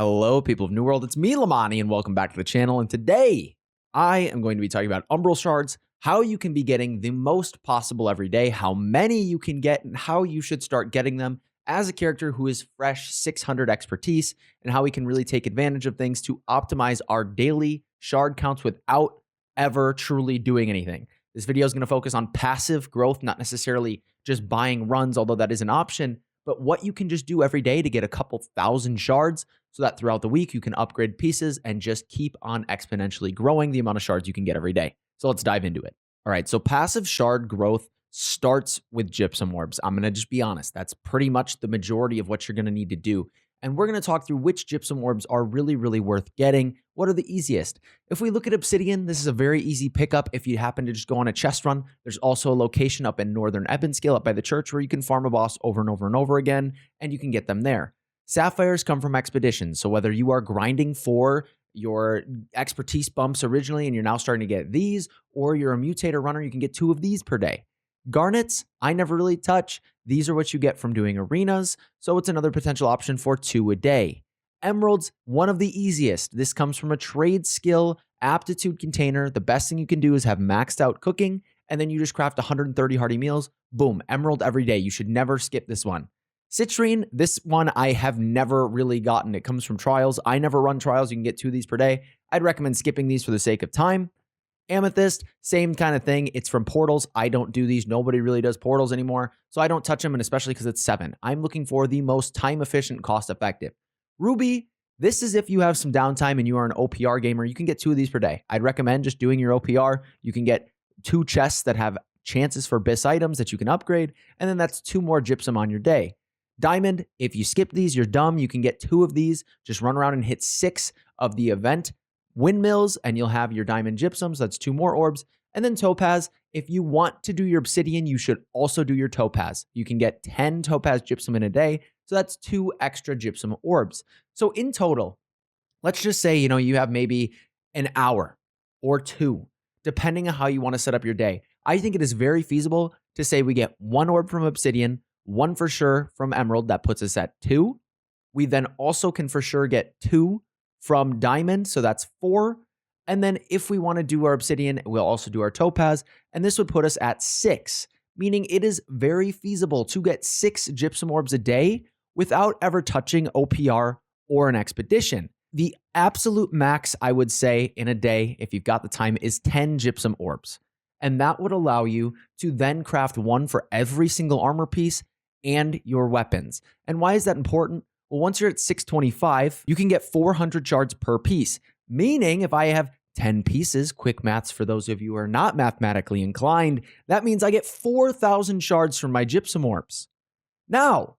Hello, people of New World. It's me, Lamani, and welcome back to the channel. And today, I am going to be talking about Umbral Shards, how you can be getting the most possible every day, how many you can get, and how you should start getting them as a character who is fresh 600 expertise, and how we can really take advantage of things to optimize our daily shard counts without ever truly doing anything. This video is going to focus on passive growth, not necessarily just buying runs, although that is an option, but what you can just do every day to get a couple thousand shards so that throughout the week you can upgrade pieces and just keep on exponentially growing the amount of shards you can get every day. So let's dive into it. All right, so passive shard growth starts with gypsum orbs. I'm going to just be honest. That's pretty much the majority of what you're going to need to do. And we're going to talk through which gypsum orbs are really, really worth getting. What are the easiest? If we look at obsidian, this is a very easy pickup if you happen to just go on a chest run. There's also a location up in northern Ebonscale up by the church where you can farm a boss over and over and over again, and you can get them there. Sapphires come from expeditions. So whether you are grinding for your expertise bumps originally and you're now starting to get these, or you're a mutator runner, you can get 2 of these per day. Garnets, I never really touch. These are what you get from doing arenas, so it's another potential option for 2 a day. Emeralds, one of the easiest. This comes from a trade skill aptitude container. The best thing you can do is have maxed out cooking, and then you just craft 130 hearty meals. Boom, emerald every day. You should never skip this one. Citrine, this one I have never really gotten. It comes from trials. I never run trials. You can get 2 of these per day. I'd recommend skipping these for the sake of time. Amethyst, same kind of thing. It's from portals. I don't do these. Nobody really does portals anymore, so I don't touch them, and especially because it's 7. I'm looking for the most time-efficient, cost-effective. Ruby, this is if you have some downtime and you are an OPR gamer. You can get 2 of these per day. I'd recommend just doing your OPR. You can get 2 chests that have chances for BIS items that you can upgrade, and then that's 2 more gypsum on your day. Diamond, if you skip these, you're dumb. You can get 2 of these. Just run around and hit 6 of the event windmills, and you'll have your diamond gypsums. That's 2 more orbs. And then topaz, if you want to do your obsidian, you should also do your topaz. You can get 10 topaz gypsum in a day, so that's 2 extra gypsum orbs. So in total, let's just say, you have maybe an hour or 2, depending on how you want to set up your day. I think it is very feasible to say we get 1 orb from obsidian, 1 for sure from emerald. That puts us at 2. We then also can for sure get 2 from diamond, so that's 4. And then if we want to do our obsidian, we'll also do our topaz, and this would put us at 6, meaning it is very feasible to get 6 gypsum orbs a day without ever touching OPR or an expedition. The absolute max, I would say, in a day, if you've got the time, is 10 gypsum orbs. And that would allow you to then craft 1 for every single armor piece and your weapons. And why is that important? Well, once you're at 625, you can get 400 shards per piece, meaning if I have 10 pieces, quick maths for those of you who are not mathematically inclined, that means I get 4,000 shards from my gypsum orbs. Now,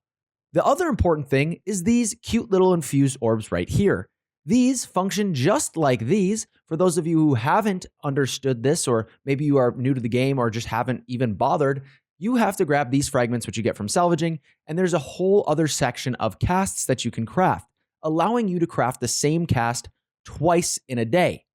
the other important thing is these cute little infused orbs right here. These function just like these. For those of you who haven't understood this, or maybe you are new to the game or just haven't even bothered, you have to grab these fragments, which you get from salvaging, and there's a whole other section of casts that you can craft, allowing you to craft the same cast twice in a day.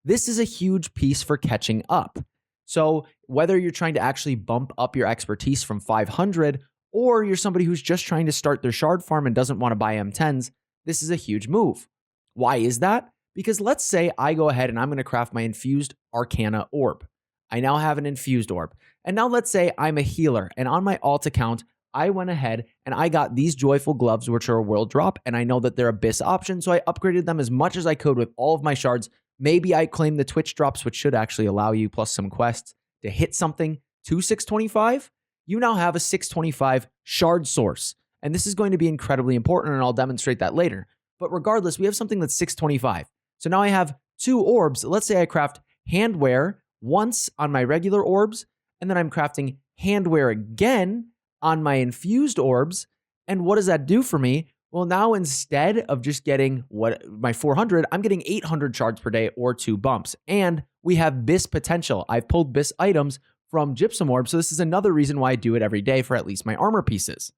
This is a huge piece for catching up. So whether you're trying to actually bump up your expertise from 500, or you're somebody who's just trying to start their shard farm and doesn't want to buy M10s, this is a huge move. Why is that? Because let's say I go ahead and I'm going to craft my infused Arcana orb. I now have an infused orb. And now let's say I'm a healer, and on my alt account, I went ahead and I got these joyful gloves, which are a world drop, and I know that they're a BIS option, so I upgraded them as much as I could with all of my shards. Maybe I claim the Twitch drops, which should actually allow you, plus some quests, to hit something to 625. You now have a 625 shard source, and this is going to be incredibly important, and I'll demonstrate that later. But regardless, we have something that's 625. So now I have 2 orbs. Let's say I craft handwear once on my regular orbs, and then I'm crafting handwear again on my infused orbs. And what does that do for me? Well, now instead of just getting my 400, I'm getting 800 shards per day or 2 bumps. And we have BIS potential. I've pulled BIS items from gypsum orbs, so this is another reason why I do it every day for at least my armor pieces.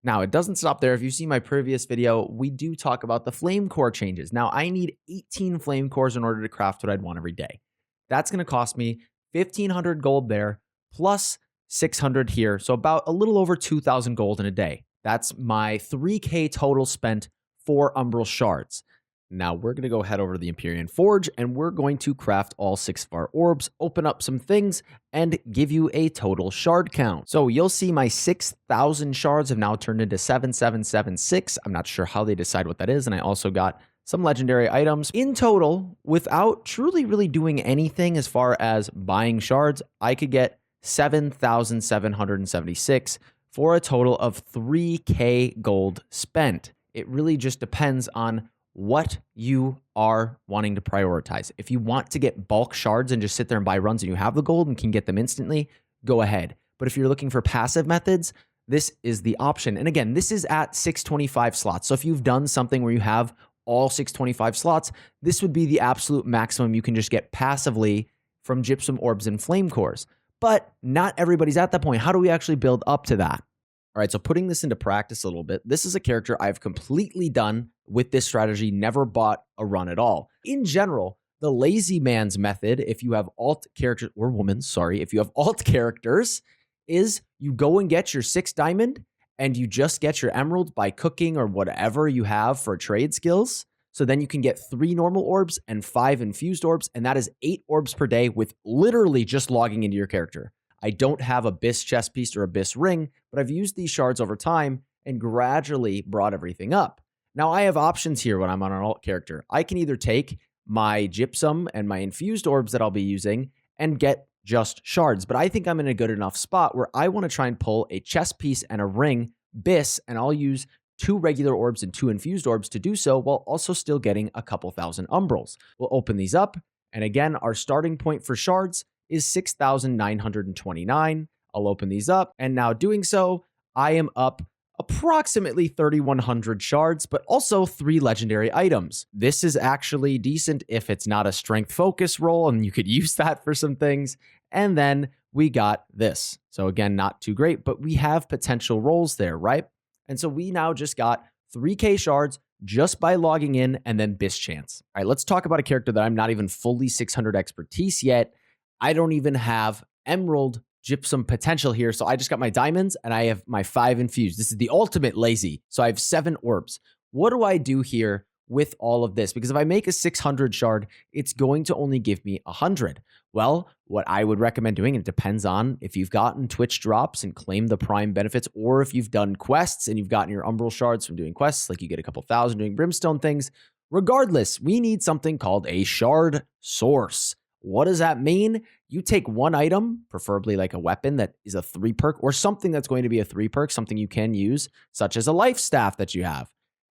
Now, it doesn't stop there. If you see my previous video, we do talk about the flame core changes. Now, I need 18 flame cores in order to craft what I'd want every day. That's going to cost me 1,500 gold there, plus 600 here. So about a little over 2,000 gold in a day. That's my 3K total spent 4 Umbral Shards. Now we're going to go head over to the Empyrean Forge and we're going to craft all 6 of our orbs, open up some things, and give you a total shard count. So you'll see my 6,000 shards have now turned into 7,776. I'm not sure how they decide what that is. And I also got some legendary items. In total, without truly really doing anything as far as buying shards, I could get 7,776 for a total of 3K gold spent. It really just depends on what you are wanting to prioritize. If you want to get bulk shards and just sit there and buy runs and you have the gold and can get them instantly, go ahead. But if you're looking for passive methods, this is the option. And again, this is at 625 slots. So if you've done something where you have all 625 slots, this would be the absolute maximum you can just get passively from gypsum orbs and flame cores. But not everybody's at that point. How do we actually build up to that? All right, so putting this into practice a little bit, this is a character I've completely done with this strategy, never bought a run at all. In general, the lazy man's method, if you have alt characters, or women, sorry, if you have alt characters, is you go and get your 6 diamond and you just get your emerald by cooking or whatever you have for trade skills. So then you can get 3 normal orbs and 5 infused orbs, and that is 8 orbs per day with literally just logging into your character. I don't have Abyss chest piece or Abyss ring, but I've used these shards over time and gradually brought everything up. Now I have options here when I'm on an alt character. I can either take my gypsum and my infused orbs that I'll be using and get just shards, but I think I'm in a good enough spot where I want to try and pull a chest piece and a ring, Biss, and I'll use 2 regular orbs and 2 infused orbs to do so while also still getting a couple thousand umbrals. We'll open these up, and again, our starting point for shards is 6,929. I'll open these up, and now doing so, I am up approximately 3,100 shards, but also 3 legendary items. This is actually decent if it's not a strength focus roll, and you could use that for some things. And then we got this. So again, not too great, but we have potential rolls there, right? And so we now just got 3K shards just by logging in and then Biss chance. All right, let's talk about a character that I'm not even fully 600 expertise yet. I don't even have emerald gypsum potential here. So I just got my diamonds and I have my 5 infused. This is the ultimate lazy. So I have 7 orbs. What do I do here with all of this? Because if I make a 600 shard, it's going to only give me 100. Well, what I would recommend doing, and it depends on if you've gotten Twitch drops and claimed the Prime benefits, or if you've done quests and you've gotten your Umbral shards from doing quests, like you get a couple thousand doing brimstone things. Regardless, we need something called a shard source. What does that mean? You take one item, preferably like a weapon that is a 3 perk or something that's going to be a 3 perk, something you can use, such as a life staff that you have.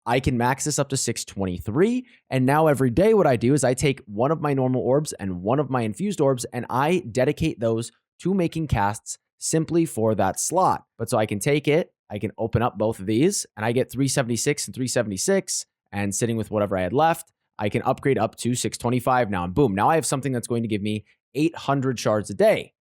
I can max this up to 623. And now every day what I do is I take one of my normal orbs and one of my infused orbs and I dedicate those to making casts simply for that slot. But so I can take it, I can open up both of these and I get 376 and 376 and sitting with whatever I had left, I can upgrade up to 625 now, and boom, now I have something that's going to give me 800 shards a day.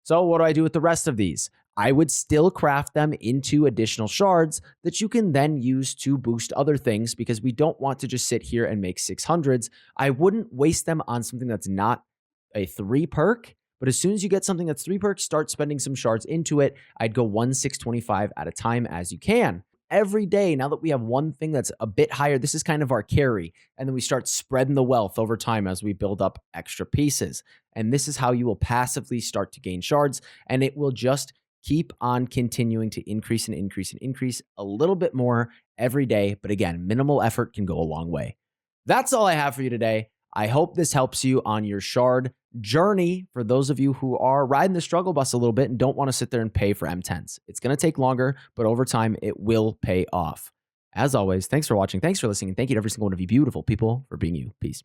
So what do I do with the rest of these? I would still craft them into additional shards that you can then use to boost other things because we don't want to just sit here and make 600s. I wouldn't waste them on something that's not a 3 perk, but as soon as you get something that's 3 perks, start spending some shards into it. I'd go 625 at a time as you can. Every day, now that we have one thing that's a bit higher, this is kind of our carry. And then we start spreading the wealth over time as we build up extra pieces. And this is how you will passively start to gain shards. And it will just keep on continuing to increase and increase and increase a little bit more every day. But again, minimal effort can go a long way. That's all I have for you today. I hope this helps you on your shard journey for those of you who are riding the struggle bus a little bit and don't want to sit there and pay for M10s. It's going to take longer, but over time, it will pay off. As always, thanks for watching. Thanks for listening. And thank you to every single one of you beautiful people for being you. Peace.